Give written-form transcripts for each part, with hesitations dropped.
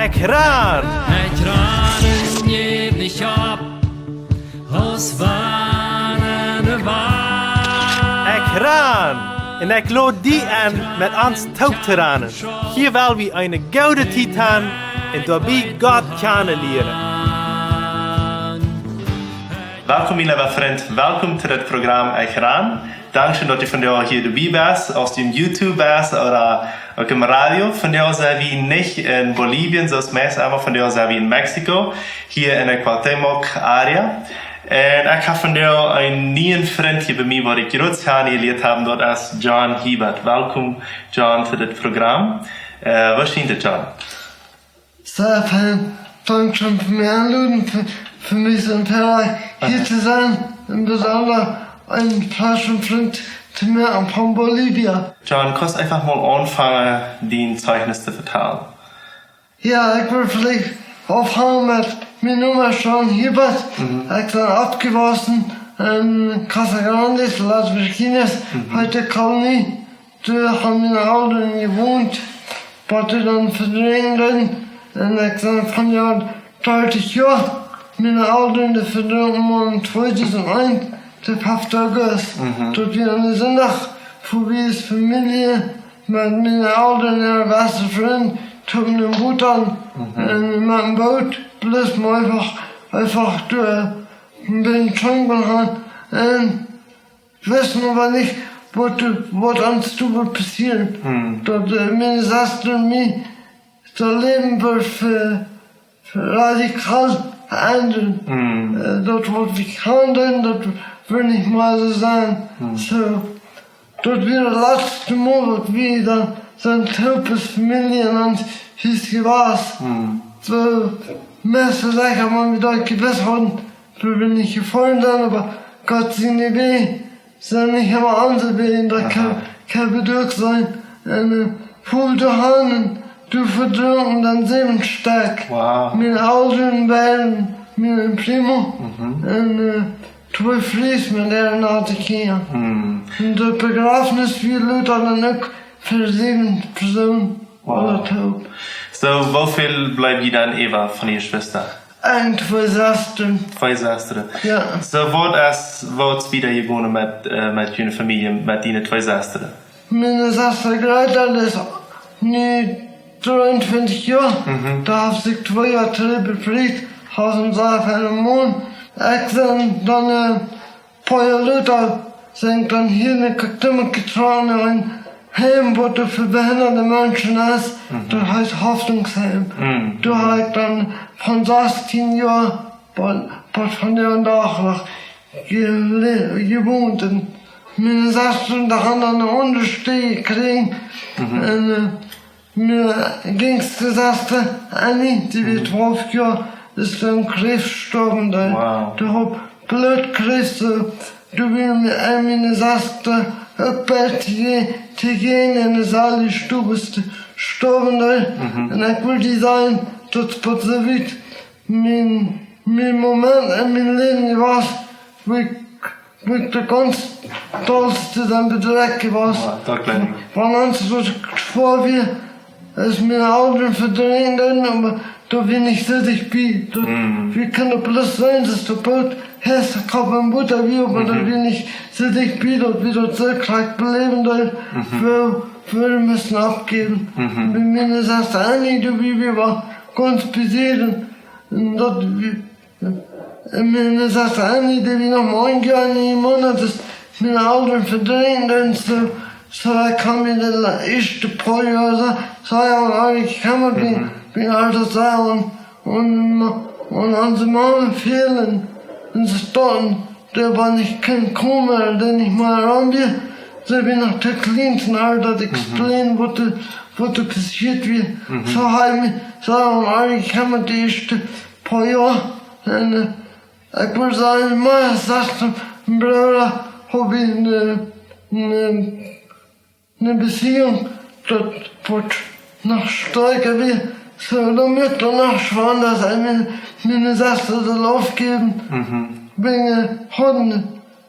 Ekjran! Ekjranen geef niet op, als wanneer waar. Ekjran! En ik lood die aan met ons touwteranen. Hier wil we een gouden tijd hebben en daarbij God kennen leren. Welkom, mijn lieve vriend. Welkom zu dit programma ekjran. Dankeschön, dass ihr von dir hier dabei bist, aus dem YouTube bist oder auch im Radio. Von dir sind wir nicht in Bolivien, sondern meist einmal von dir sind wir in Mexiko, hier in der Cuauhtémoc-Area. Und ich habe von dir einen neuen Freund hier bei mir, den ich gerade kennengelernt habe, dort ist John Hiebert. Welkom, John, zu dit Programm. Was steht da, John? Sehr fein. Dankeschön für die Einladung, für mich und hier zu sein, im Besonderen ein Flaschenfreund zu mir von Bolivien. John, kannst einfach mal anfangen, dein Zeichnis zu vertellen? Ja, ich will vielleicht aufhören mit meiner Nummer John Hiebert. Ich bin abgewachsen in Casa Grande, Las Virginias, heute Kolonie. Da haben meine Eltern gewohnt, wurde dann verdrängt. Und ich bin von Jahr 30 Jahren. Meine Eltern, die verdrängt 2001. Der 5. August. Dort wir eine Sonntag vorbei ist Familie, mit meinen Eltern, ihre beste Freund, toben den Boot an, mit dem Boot, bloß mal einfach durch den Dschungel gehen, und wissen aber nicht, was uns da passiert. Dort, meine Schwester und mich, das Leben wird für radikal ändern. Dort, wo wir handeln, dort will ich mal so sein. So, dort wieder letzte Monat wieder sein Typus Familie und hieß was. So, meiste Sachen haben wir dort gewiss haben, da bin ich gefallen dann, aber Gott sei nicht weh, sind nicht immer andere weh, da kann Bedürf sein. Und Pool zu haben, du verdrängen dann 7 Stück. Wow. Mit Eltern, beiden, mit dem Primo. Und 2 Fries mit deren Artikel. Und das Begräbnis wie Luther dann auch für 7 Personen. Oder taub. So, wie viel bleibt ihr dann Eva von ihrer Schwester? 2 Schwestern. 2 Schwestern. Ja. So, was wieder gewonnen mit deiner Familie, mit deinen 2 Schwestern? Meine Schwester Greta ist nicht 23 Jahre. Da hat sich 2 Jahre zurück befreit. Haus und Saal für einen Monat. Ich bin dann ein paar Jahre later, sind dann hier eine Stimme getragen und Heim, wo du für behinderte Menschen ist, das heißt Hoffnungsheim. Da habe ich dann von 16 Jahren, von der und nach gewohnt. Und meine Schwester, da haben dann eine Untersteh gekriegt. Und mir ging's die Schwester Annie, die wird 12 Jahre, ist dann Krebs gestorben. Wow. Du hab blöd Krebs, du willst mir meine Schwester zu gehen in der Saal, du bist gestorben. Und ich will die sagen, das wird so weit. Mein Moment in meinem Leben war, wo ich der ganz tollste dann bedreckt war. Von uns, was ich vor mir, ist meine Augen verdrängt, aber da bin ich richtig bei. Wir können bloß sein, dass der Boot heißt, ich habe ein Butter wie, aber da bin ich richtig bei, dort wieder zurückgekriegt bleiben, wir müssen abgeben. Wenn meine Schwester Annie dabei war, ganz besiedelt. Und dort, meine Schwester Annie, die wir noch mal 1 Jahr in Monat ist, meine Augen verdrängt und so kam mir das erste paar Jahre, ich kann mir bin alter sein und unsere Mama fehlen. Und sie standen, der war nicht kein Kummer, den ich mal rangehe. So bin nach der kleinsten Alter, explain, was da passiert wird. So habe ich sagen, ich kann mir die ersten paar Jahre, und ich würde sagen, meine Schwester und Bruder, habe ich eine Beziehung, dort wird noch stärker wird. So, damit danach schwan, dass meine Schwester das aufgeben. Wegen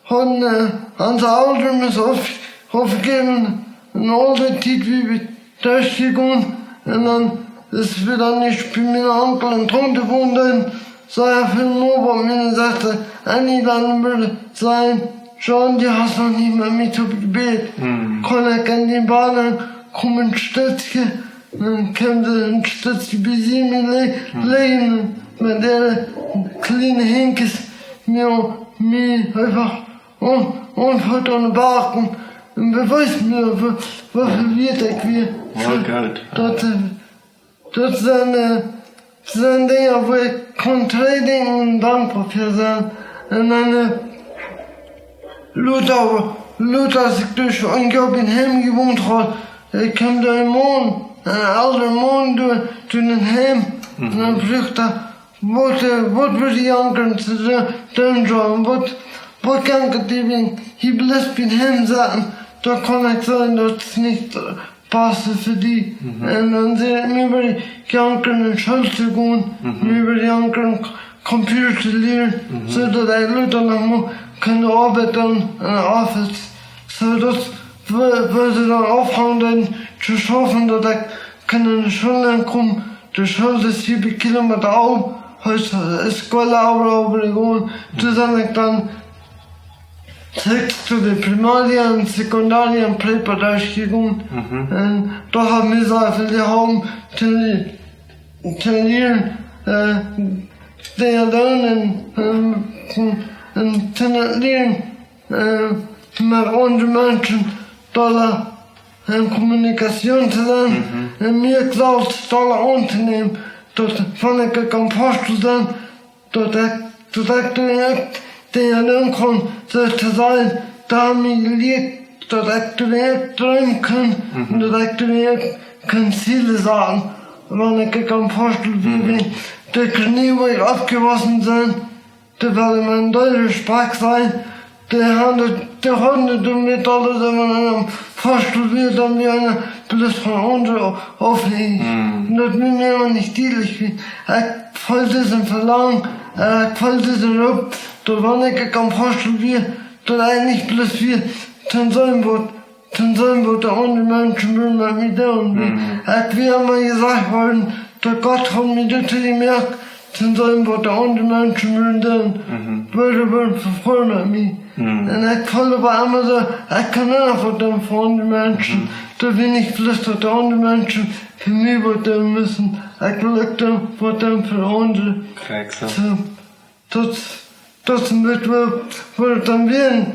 unsere Eltern müssen aufgeben. In all der Zeit, wie wir durchgegangen. Und dann es wieder nicht bei meiner Onkel und Tante wohnen, so ja viel nur, meine sagte, eingeladen würde sein, schon, die hast noch nicht mehr mit auf Gebet. Kann ich an den Bahnen kommen, ein Stützchen, dann können sie ein Stützchen bei sie mir legen, mit der kleinen Henkes, mir einfach unverstanden Baken, und beweist mir, was wird ich wir. Oh Gott. Das sind Dinge, wo ich kann drei Dinge und dankbar für sein. Und eine Luther sich durch ein Job in Heim gewohnt hat, ich kam da im Mond, ein alter Mond durch den Heim, und dann fragt er, was würde ich ankern zu dem Job, was kann ich dir, ich bleibe in Heim sagen, da kann ich sagen, dass es nicht passt für die. Und dann sind wir über die anderen Schule zu gehen, über die anderen Computer zu lernen, so dass die Leute noch mal können arbeiten an der Office. So dass wir sie dann aufhören zu schaffen, dass ich in die Schule kommen. Die Schule ist 7 Kilometer auf, heute ist Schule aber gehen. Da sind ich dann 6 zu den Primarien, Sekundarien, Präparatisch gegangen. Und da haben wir so viel gehabt, trainieren, die lernen, und trainieren, mit anderen Menschen, da Kommunikation zu lernen, und mir glaubt, da unternehmen, dort von ich Kompost sein, dort der lernen kann, so zu sein, da haben wir gelegt, dass ich träumen kann, und dass ich kann Ziele sagen. Wenn ich am Postel bin, der Knie, wo ich abgewaschen sein, der werde mein deutscher Sprach sein, der handelt mit alles, wenn man am Postel wird, dann wie einer bloß von unten aufhängt. Und das bin mir immer nicht dienlich. Ich voll diesen Verlangen, voll diesen Rup, da wenn ich am Postel wird, dann eigentlich bloß wir, dann sollen wir der andere Menschen will man mit tun. Wie immer gesagt worden, der Gott hat mir das gemerkt, dann sollen wir der andere Menschen will tun. Würde verfolgen mit mir. Und ich falle aber immer so, ich kann nicht von dem von anderen Menschen. Da bin ich vielleicht der andere Menschen für mich tun müssen. Ich will dann von dem für andere. Das wird dann werden.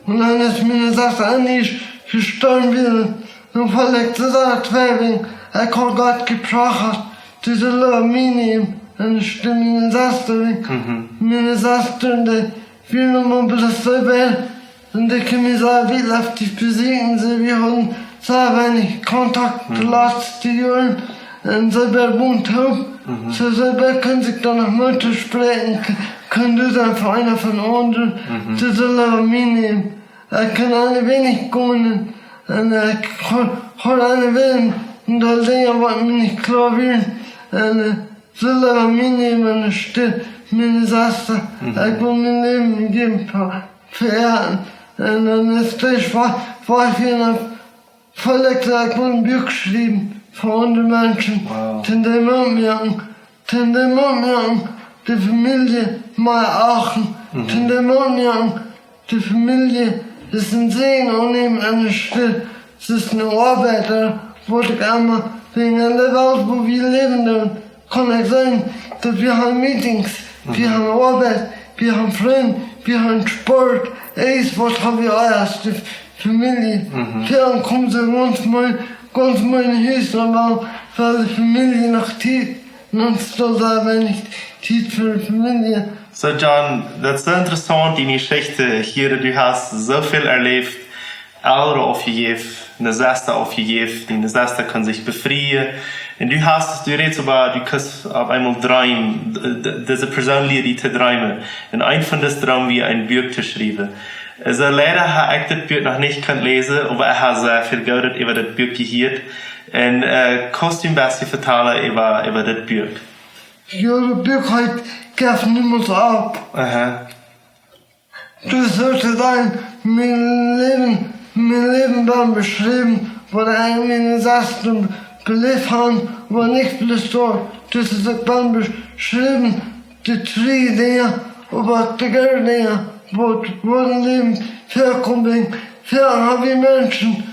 Und dann ist mir eine Sache eigentlich gestorben wieder. Und weil ich gesagt habe, ich habe Gott gebracht, diese Leute mitnehmen. Und ich stimme in den Saster. Meine Saster, die will noch mal bloß selber. Und die können mir sagen, wie läuft die besiegen sie. Wir haben sehr wenig Kontakt die letzten Jahre. Und selber wohnt haben. So selber können sich dann noch Mutter sprechen. Können das einfach einer von anderen, diese Leute mitnehmen. Ich kann eine wenig gehen. Und ich kann eine wählen. Und da Dinge, was mir nicht klar will. Und so Leute mitnehmen und still. Meine Saster, ich will mein Leben geben, verehren. Und dann ist das, was ich hier verlegt habe, ich will ein Buch geschrieben von anderen Menschen. Den die merken, die Familie mal achten. Den die merken, die Familie ist ein Segen und neben einer Stelle. Es ist eine Arbeit, wo ich einmal wegen der Welt, wo wir leben, kann ich sagen, dass wir haben Meetings, wir haben Arbeit, wir haben Freunde, wir haben Sport. Was haben wir alles, die Familie. Dann kommen sie ganz meine Hilfe, weil die Familie noch Zeit, sonst soll da nicht Zeit für die Familie. So John, das ist so interessant, die Geschichte hier, du hast so viel erlebt, Eltern aufgegeben, Nesaster aufgegeben, die Nesaster kann sich befreien. Und du redest über, du kannst auf einmal träumen, diese persönliche Träume. Und ein von diesen Träumen wie ein Buch zu schreiben. Also leider habe ich das Buch noch nicht lesen, aber ich habe sehr viel gehört über das Buch gehört. Und kannst du ein bisschen vertellen über das Buch? Ja, das Buch hat gab niemals ab. Das sollte sein, mein Leben war beschrieben, wo der eine Sachen gelebt haben, aber nicht bloß dort. Das ist auch dann beschrieben, die drei Dinge, aber die Dinge, wo ein Leben vorkommen. Für haben wir Menschen,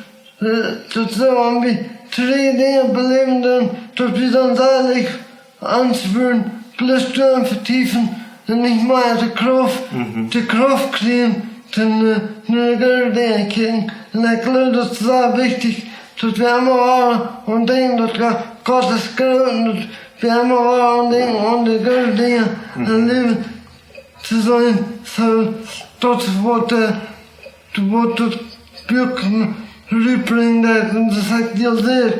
dazu haben wir drei Dinge beleben, dass wir dann seilig anspüren, bloß durch vertiefen, und nicht mal die Kraft kriegen, dann eine Dinge kriegen. Und ich glaube, das ist sehr wichtig, dass wir immer waren und denken, dass Gott ist gut und dass wir immer waren und denken, und die guten Dinge im Leben zu sein, so das, was das Buch rüberbringt, und das sagt ihr sehr,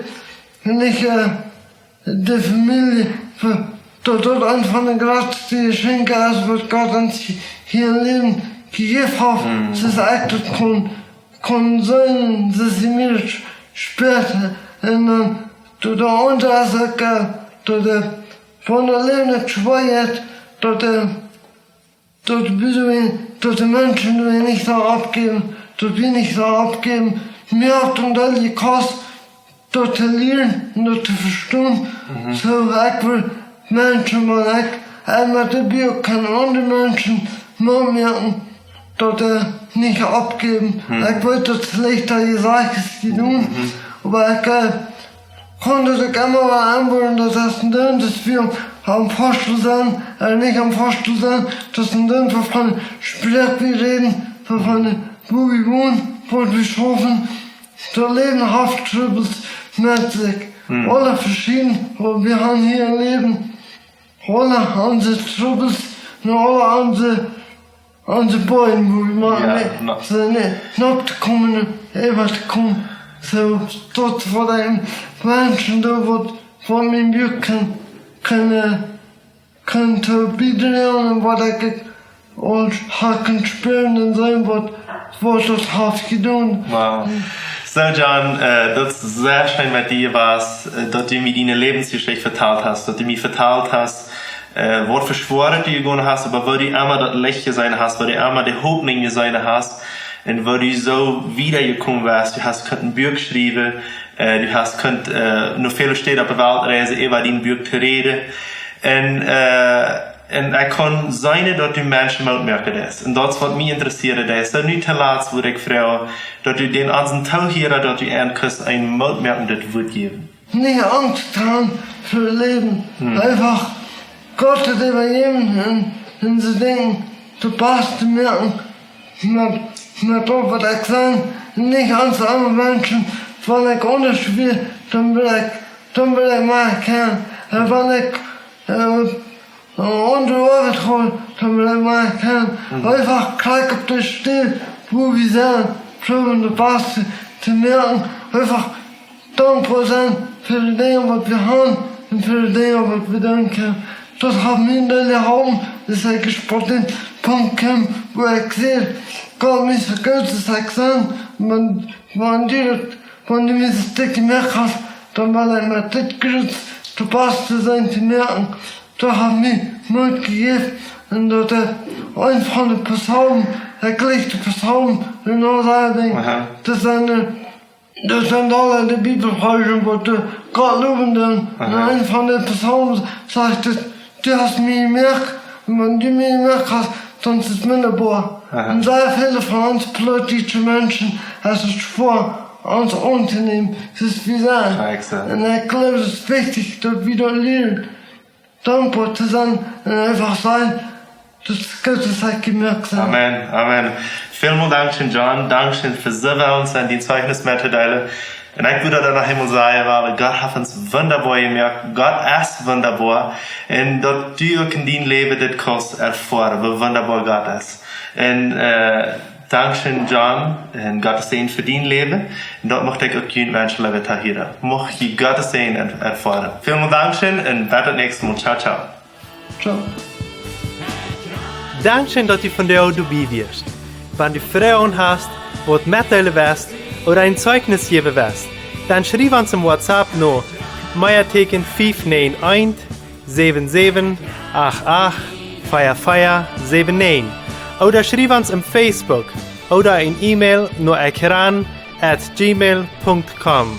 wenn ich die Familie, dort einfach eine gratis Geschenke ist, was Gott uns hier im Leben gegeben hat, das ist echt, kann sein, dass sie mir später, und dann, der andere sagt, von der Leben nicht schwer ist, dort die Menschen nicht so abgeben, dort wir nicht so abgeben, mir hat und all die Kost, dort zu lernen und dort zu verstehen, so ich will Menschen mal einmal die Bio kann andere Menschen mal merken, dort nicht abgeben. Ich wollte das schlechter gesagt tun, aber ich konnte sich immer mal anwollen, dass das wir am Forstel sein, nicht am Forstel sein, das sind dann von Sprech wir reden, von wo wir wohnen, wo wir schaffen, da leben Hafttrübels mit sich. Alle verschieden, wo wir haben hier im Leben, alle unsere Trübels, und alle unsere Beine, wo wir machen, so nicht kommen, ewig kommen. So, dort vor den Menschen, da wo von mir Buch kann bieten, was ich und hacken spielen und sein, was das hat getan. Wow. So, John, das ist sehr schön mit dir, dass du mir deine Lebensgeschichte verteilt hast, dass du mir verteilt hast, was für Schwere du gegangen hast, aber wo du immer das Licht gesehen hast, wo du immer die Hoffnung gesehen hast, und wo du so wiedergekommen warst, du hast ein Buch geschrieben, du hast noch viele Städte auf der Weltreise über dein Buch zu reden. Und ich kann sein, dass du Menschen mitmerken das. Und das, was mich interessiert, ist, dass nicht zuletzt, wo ich frage, dass du den ganzen Tag hier, dass du ein mitmerken, das wird geben. Nicht Angst haben für das Leben. Einfach Gott hat übergeben und sie denken, du passt merken, mit das, was ich sage, nicht als andere Menschen, wenn ich unterspiele, dann will ich mal erkennen. Wenn ich unter Arbeit hole, dann will ich mal erkennen. Einfach gleich auf der Stelle, wo wir sind, probieren das Beste zu merken. Einfach dankbar sein für die Dinge, was wir haben und für die Dinge, was wir tun können. Das haben wir in den Augen, dass ich auf den Punkt komme, wo ich sehe, Gott mich vergönnt, dass ich sage, wenn du mir das Dick gemerkt hast, dann war ich mir das gerührt, du passt zu sein, zu merken. Da haben wir Mut gegeben und dort einfach eine Person, erklärt Person, und all so Dinge. Das sind alle die Bibelhäuser, wo Gott loben dann. Und eine von den Personen sagt, du hast mich gemerkt, und wenn du mich gemerkt hast, dann ist es wunderbar. Und sehr viele von uns politische Menschen, es ist vor, uns anzunehmen, es ist wie sein. Und ich glaube, es ist wichtig, dass wir da lernen, dankbar zu sein und einfach sein, dass Gottes hat gemerkt sein. Amen, Amen. Vielen Dank, John. Dankeschön für Sie uns und die Zeichnis mitzuteilen. Und ich würde dann nach Himmel sagen, weil Gott hat uns wunderbar gemerkt. Gott ist wunderbar. Und dass du auch in dein Leben das kannst erfahren, wie wunderbar Gott ist. Und Dankeschön, John. Und Gottes Segen für dein Leben. Und dort möchte ich auch jeden Menschen leben hier. Möchte ich Gottes Segen erfahren. Vielen Dankeschön und bis zum nächsten Mal. Ciao, ciao. Ciao. Dankeschön, dass du von der dabei wirst. Wenn du Fragen hast, was mitteilen willst oder ein Zeugnis geben willst, dann schreib uns im WhatsApp noch Meierteken 591 77 88 4479 oder schreib uns im Facebook oder ein E-Mail nur ekjran@gmail.com.